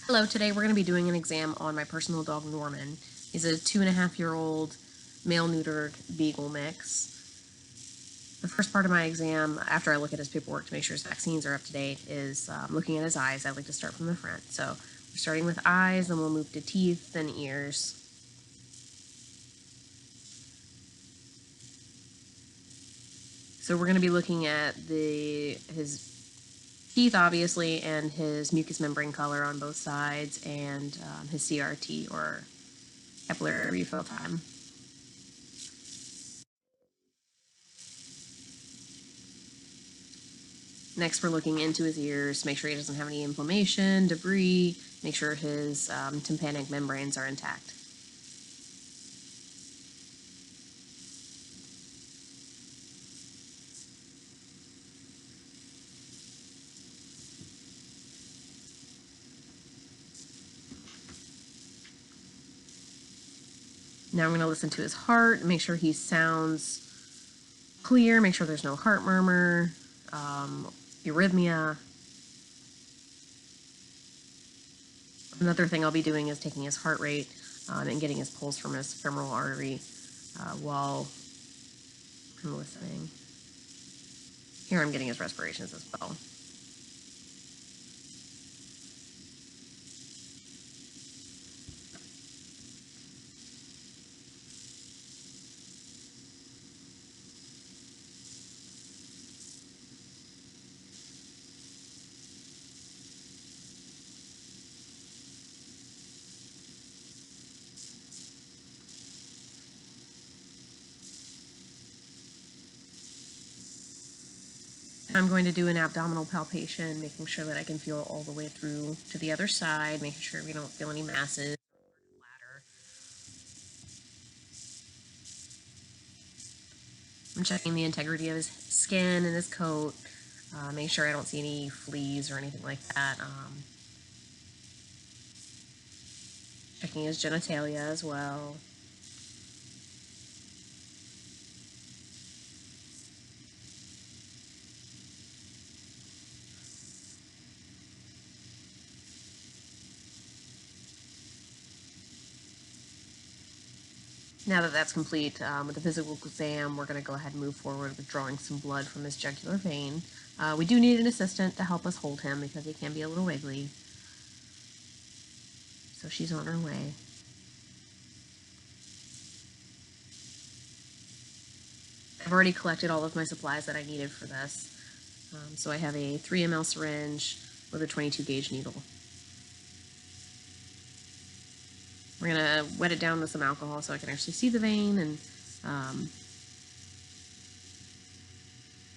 Hello, today we're going to be doing an exam on my personal dog Norman. He's a 2.5-year-old male neutered beagle mix. The first part of my exam, after I look at his paperwork to make sure his vaccines are up to date, is looking at his eyes. I like to start from the front. So we're starting with eyes, then we'll move to teeth, then ears. So we're going to be looking at his teeth, obviously, and his mucous membrane color on both sides, and his CRT, or capillary refill time. Next, we're looking into his ears to make sure he doesn't have any inflammation, debris, make sure his tympanic membranes are intact. Now I'm going to listen to his heart, make sure he sounds clear, make sure there's no heart murmur, arrhythmia. Another thing I'll be doing is taking his heart rate and getting his pulse from his femoral artery while I'm listening. Here I'm getting his respirations as well. I'm going to do an abdominal palpation, making sure that I can feel all the way through to the other side, making sure we don't feel any masses or bladder. I'm checking the integrity of his skin and his coat, make sure I don't see any fleas or anything like that. Checking his genitalia as well. Now that that's complete with the physical exam, we're going to go ahead and move forward with drawing some blood from his jugular vein. We do need an assistant to help us hold him because he can be a little wiggly. So she's on her way. I've already collected all of my supplies that I needed for this. So I have a 3 ml syringe with a 22 gauge needle. We're gonna wet it down with some alcohol so I can actually see the vein, and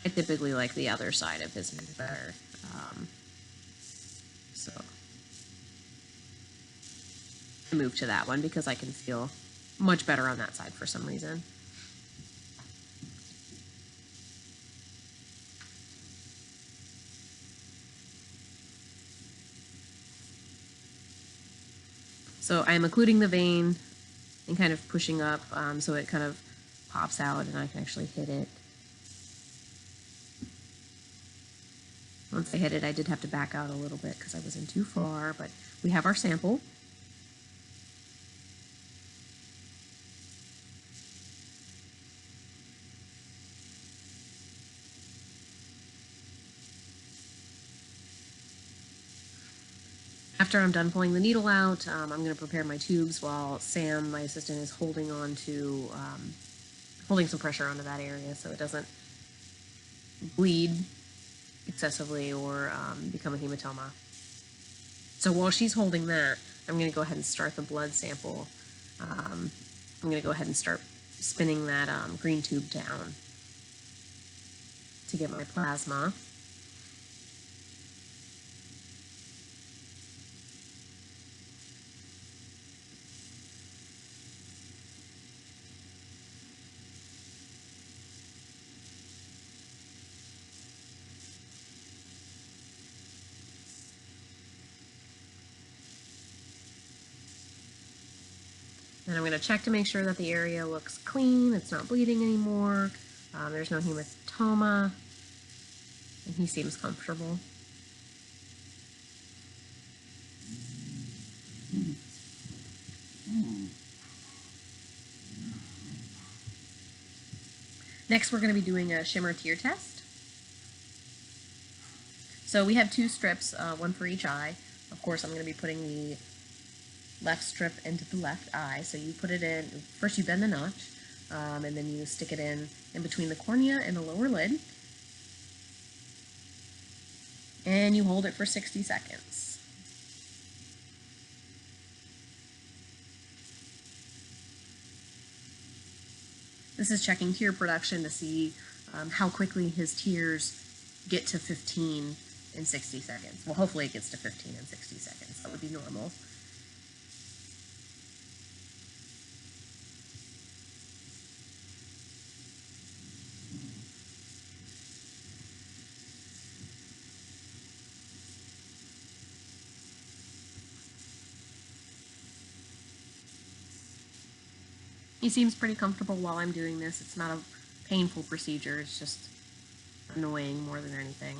I typically like the other side of his vein better. So I moved to that one because I can feel much better on that side for some reason. So I'm occluding the vein and kind of pushing up so it kind of pops out and I can actually hit it. Once I hit it, I did have to back out a little bit because I was in too far, but we have our sample. After I'm done pulling the needle out, I'm going to prepare my tubes while Sam, my assistant, is holding on to, holding some pressure onto that area so it doesn't bleed excessively or become a hematoma. So while she's holding that, I'm going to go ahead and start the blood sample. I'm going to go ahead and start spinning that green tube down to get my plasma. And I'm going to check to make sure that the area looks clean, it's not bleeding anymore, there's no hematoma, and he seems comfortable. Next, we're going to be doing a shimmer tear test. So we have 2 strips, one for each eye. Of course, I'm going to be putting the left strip into the left eye. So you put it in, first you bend the notch, and then you stick it in between the cornea and the lower lid. And you hold it for 60 seconds. This is checking tear production to see how quickly his tears get to 15 in 60 seconds. Well, hopefully it gets to 15 in 60 seconds. That would be normal. He seems pretty comfortable while I'm doing this. It's not a painful procedure. It's just annoying more than anything.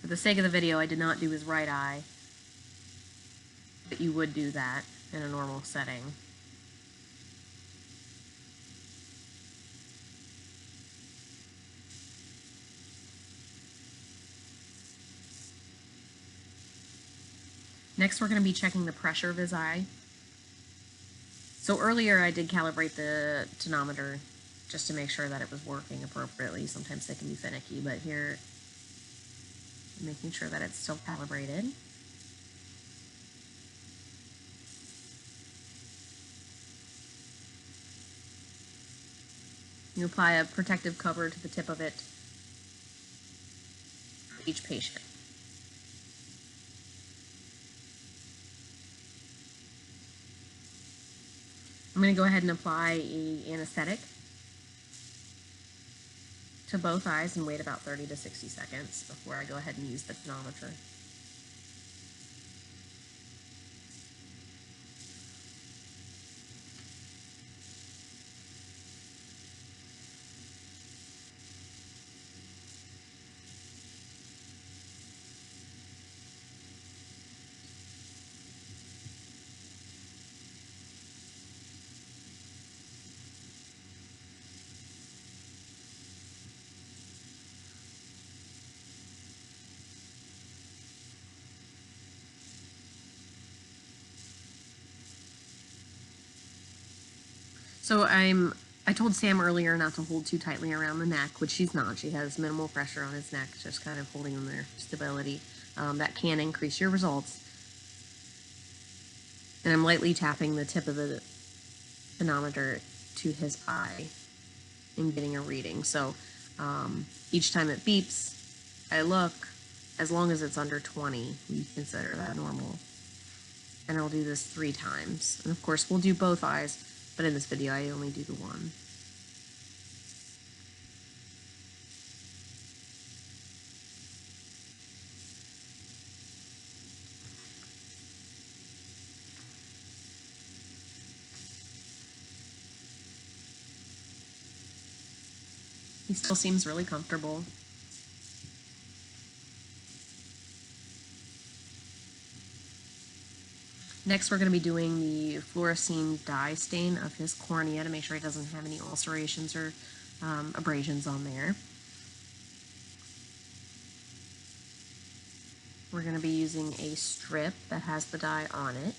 For the sake of the video, I did not do his right eye, but you would do that in a normal setting. Next, we're going to be checking the pressure of his eye. So earlier I did calibrate the tonometer just to make sure that it was working appropriately. Sometimes they can be finicky, but here I'm making sure that it's still calibrated. You apply a protective cover to the tip of it for each patient. I'm going to go ahead and apply an anesthetic to both eyes and wait about 30 to 60 seconds before I go ahead and use the tonometer. So I told Sam earlier not to hold too tightly around the neck, which she's not. She has minimal pressure on his neck, just kind of holding him there, stability. That can increase your results. And I'm lightly tapping the tip of the tonometer to his eye and getting a reading. So each time it beeps, I look. As long as it's under 20, we consider that normal. And I'll do this 3 times. And of course, we'll do both eyes, but in this video, I only do the one. He still seems really comfortable. Next, we're going to be doing the fluorescein dye stain of his cornea to make sure he doesn't have any ulcerations or abrasions on there. We're going to be using a strip that has the dye on it.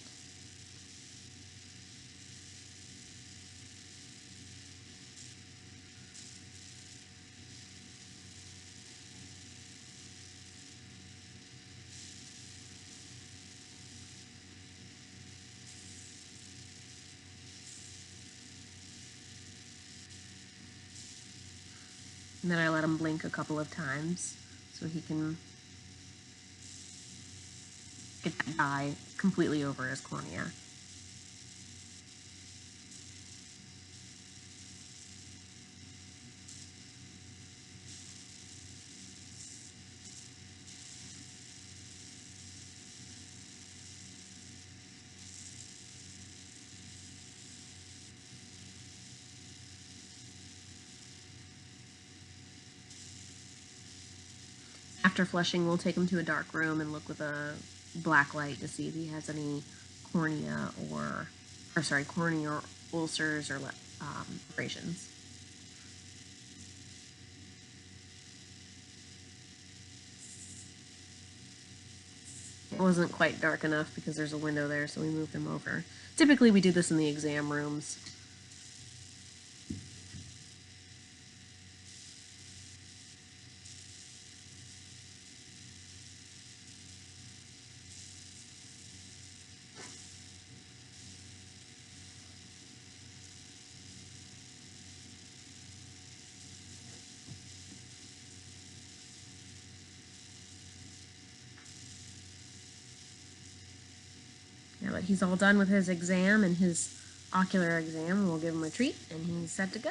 And then I let him blink a couple of times so he can get the dye completely over his cornea. After flushing, we'll take him to a dark room and look with a black light to see if he has any cornea corneal ulcers or abrasions. It wasn't quite dark enough because there's a window there, so we moved him over. Typically, we do this in the exam rooms. Now that he's all done with his exam and his ocular exam, we'll give him a treat, and he's set to go.